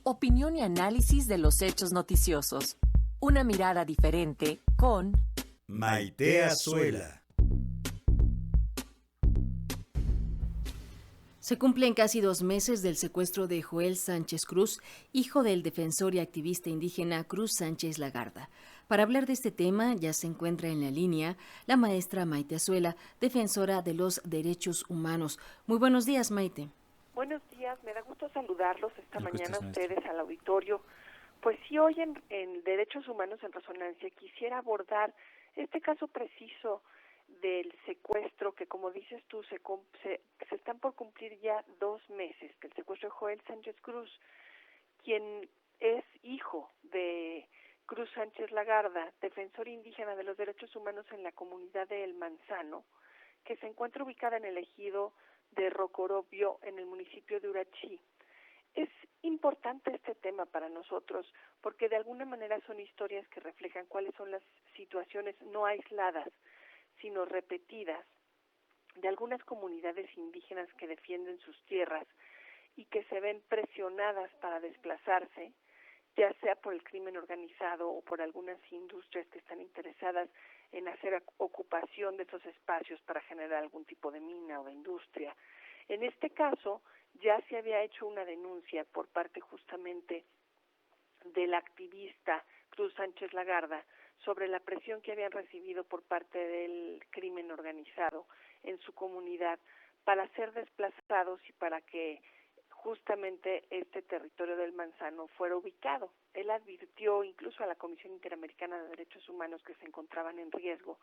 Opinión y análisis de los hechos noticiosos. Una mirada diferente con Maite Azuela. Se cumplen casi 2 meses del secuestro de Joel Sánchez Cruz, hijo del defensor y activista indígena Cruz Sánchez Lagarda. Para hablar de este tema ya se encuentra en la línea la maestra Maite Azuela, defensora de los derechos humanos. Muy buenos días, Maite. Buenos días, me da gusto saludarlos esta mañana a ustedes, al auditorio. Pues sí, hoy en Derechos Humanos en Resonancia quisiera abordar este caso preciso del secuestro que, como dices tú, se están por cumplir ya 2 meses del secuestro de Joel Sánchez Cruz, quien es hijo de Cruz Sánchez Lagarda, defensor indígena de los derechos humanos en la comunidad de El Manzano, que se encuentra ubicada en el ejido de Rocorobio, en el municipio de Urachí. Es importante este tema para nosotros porque de alguna manera son historias que reflejan cuáles son las situaciones no aisladas, sino repetidas de algunas comunidades indígenas que defienden sus tierras y que se ven presionadas para desplazarse, ya sea por el crimen organizado o por algunas industrias que están interesadas en hacer ocupación de esos espacios para generar algún tipo de mina o de industria. En este caso, ya se había hecho una denuncia por parte justamente del activista Cruz Sánchez Lagarda sobre la presión que habían recibido por parte del crimen organizado en su comunidad para ser desplazados y para que justamente este territorio del Manzano fuera ubicado. Él advirtió incluso a la Comisión Interamericana de Derechos Humanos que se encontraban en riesgo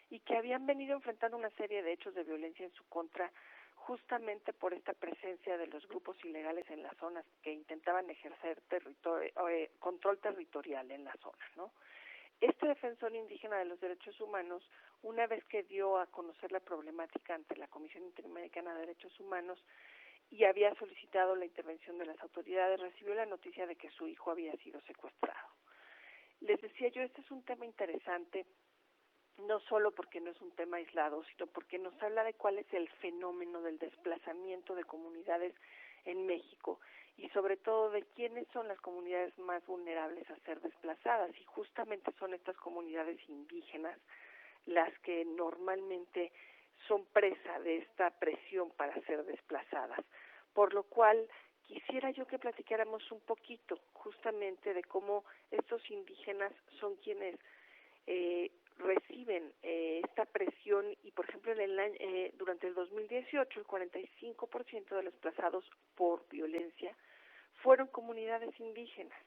y que habían venido enfrentando una serie de hechos de violencia en su contra justamente por esta presencia de los grupos ilegales en las zonas que intentaban ejercer control territorial en la zona, ¿no? Este defensor indígena de los derechos humanos, una vez que dio a conocer la problemática ante la Comisión Interamericana de Derechos Humanos y había solicitado la intervención de las autoridades, recibió la noticia de que su hijo había sido secuestrado. Les decía yo, este es un tema interesante, no solo porque no es un tema aislado, sino porque nos habla de cuál es el fenómeno del desplazamiento de comunidades en México y sobre todo de quiénes son las comunidades más vulnerables a ser desplazadas, y justamente son estas comunidades indígenas las que normalmente son presa de esta presión para ser desplazadas, por lo cual quisiera yo que platicáramos un poquito justamente de cómo estos indígenas son quienes reciben esta presión y, por ejemplo, durante el 2018 el 45% de los desplazados por violencia fueron comunidades indígenas.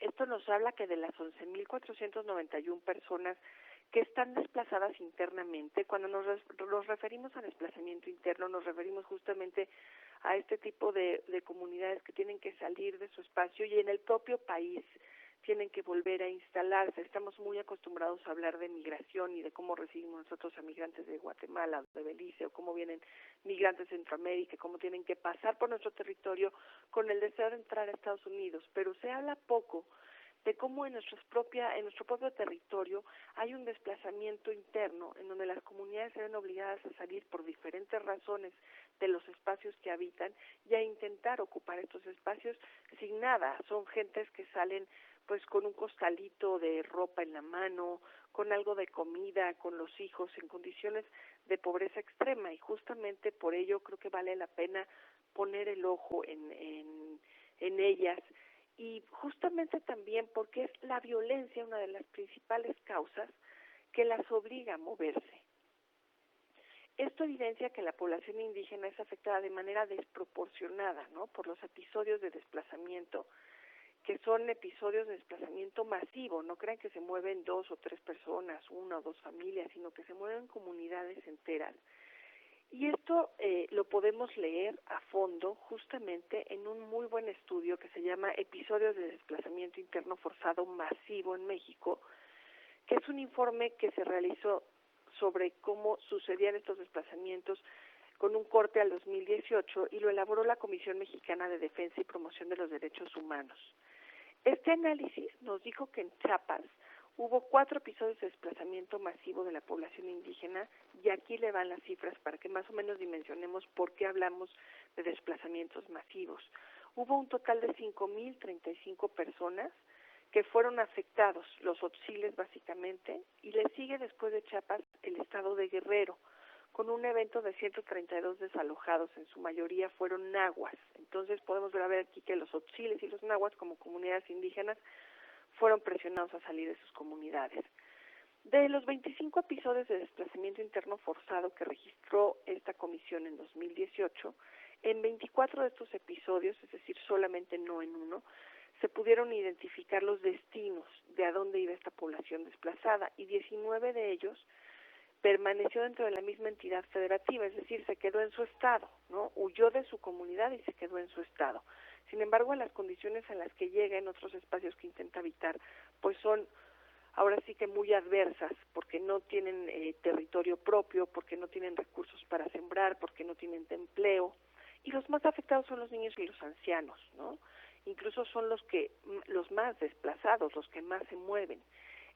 Esto nos habla que de las 11.491 personas que están desplazadas internamente, cuando nos referimos a desplazamiento interno, nos referimos justamente a este tipo de comunidades que tienen que salir de su espacio y en el propio país tienen que volver a instalarse. Estamos muy acostumbrados a hablar de migración y de cómo recibimos nosotros a migrantes de Guatemala, de Belice, o cómo vienen migrantes de Centroamérica, cómo tienen que pasar por nuestro territorio con el deseo de entrar a Estados Unidos, pero se habla poco de cómo en nuestro propio territorio hay un desplazamiento interno en donde las comunidades se ven obligadas a salir por diferentes razones de los espacios que habitan y a intentar ocupar estos espacios sin nada. Son gentes que salen pues con un costalito de ropa en la mano, con algo de comida, con los hijos, en condiciones de pobreza extrema, y justamente por ello creo que vale la pena poner el ojo en ellas, y justamente también porque es la violencia una de las principales causas que las obliga a moverse. Esto evidencia que la población indígena es afectada de manera desproporcionada, ¿no?, por los episodios de desplazamiento, que son episodios de desplazamiento masivo. No crean que se mueven 2 o 3 personas, 1 o 2 familias, sino que se mueven comunidades enteras. Y esto lo podemos leer a fondo justamente en un muy buen estudio que se llama Episodios de Desplazamiento Interno Forzado Masivo en México, que es un informe que se realizó sobre cómo sucedían estos desplazamientos con un corte al 2018 y lo elaboró la Comisión Mexicana de Defensa y Promoción de los Derechos Humanos. Este análisis nos dijo que en Chiapas hubo 4 episodios de desplazamiento masivo de la población indígena, y aquí le van las cifras para que más o menos dimensionemos por qué hablamos de desplazamientos masivos. hubo un total de 5.035 personas que fueron afectados, los otziles básicamente, y le sigue después de Chiapas el estado de Guerrero, con un evento de 132 desalojados, en su mayoría fueron nahuas. Entonces podemos ver aquí que los otziles y los nahuas como comunidades indígenas fueron presionados a salir de sus comunidades. De los 25 episodios de desplazamiento interno forzado que registró esta comisión en 2018, en 24 de estos episodios, es decir, solamente no en uno, se pudieron identificar los destinos de a dónde iba esta población desplazada, y 19 de ellos permaneció dentro de la misma entidad federativa, es decir, se quedó en su estado, ¿no? Huyó de su comunidad y se quedó en su estado. Sin embargo, las condiciones en las que llega en otros espacios que intenta habitar, pues son ahora sí que muy adversas, porque no tienen territorio propio, porque no tienen recursos para sembrar, porque no tienen empleo, y los más afectados son los niños y los ancianos, ¿no? Incluso son los más desplazados, los que más se mueven.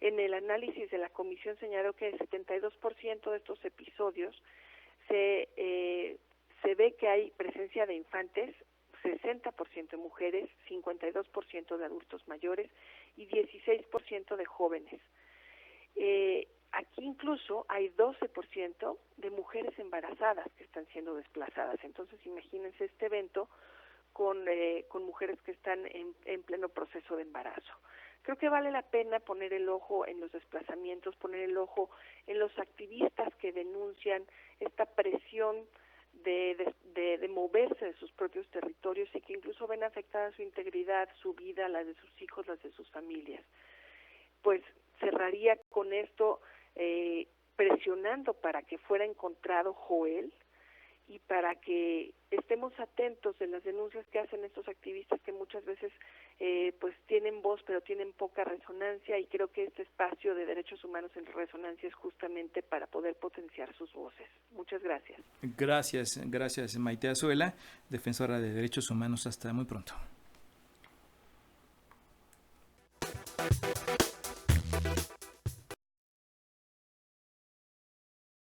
En el análisis de la comisión señaló que el 72% de estos episodios se ve que hay presencia de infantes, 60% de mujeres, 52% de adultos mayores y 16% de jóvenes. Aquí incluso hay 12% de mujeres embarazadas que están siendo desplazadas. Entonces imagínense este evento con mujeres que están en pleno proceso de embarazo. Creo que vale la pena poner el ojo en los desplazamientos, poner el ojo en los activistas que denuncian esta presión de moverse de sus propios territorios y que incluso ven afectada su integridad, su vida, la de sus hijos, las de sus familias. Pues cerraría con esto presionando para que fuera encontrado Joel y para que estemos atentos de las denuncias que hacen estos activistas que muchas veces pues tienen voz pero tienen poca resonancia, y creo que este espacio de derechos humanos en resonancia es justamente para poder potenciar sus voces. Muchas gracias. Gracias Maite Azuela, defensora de derechos humanos. Hasta muy pronto.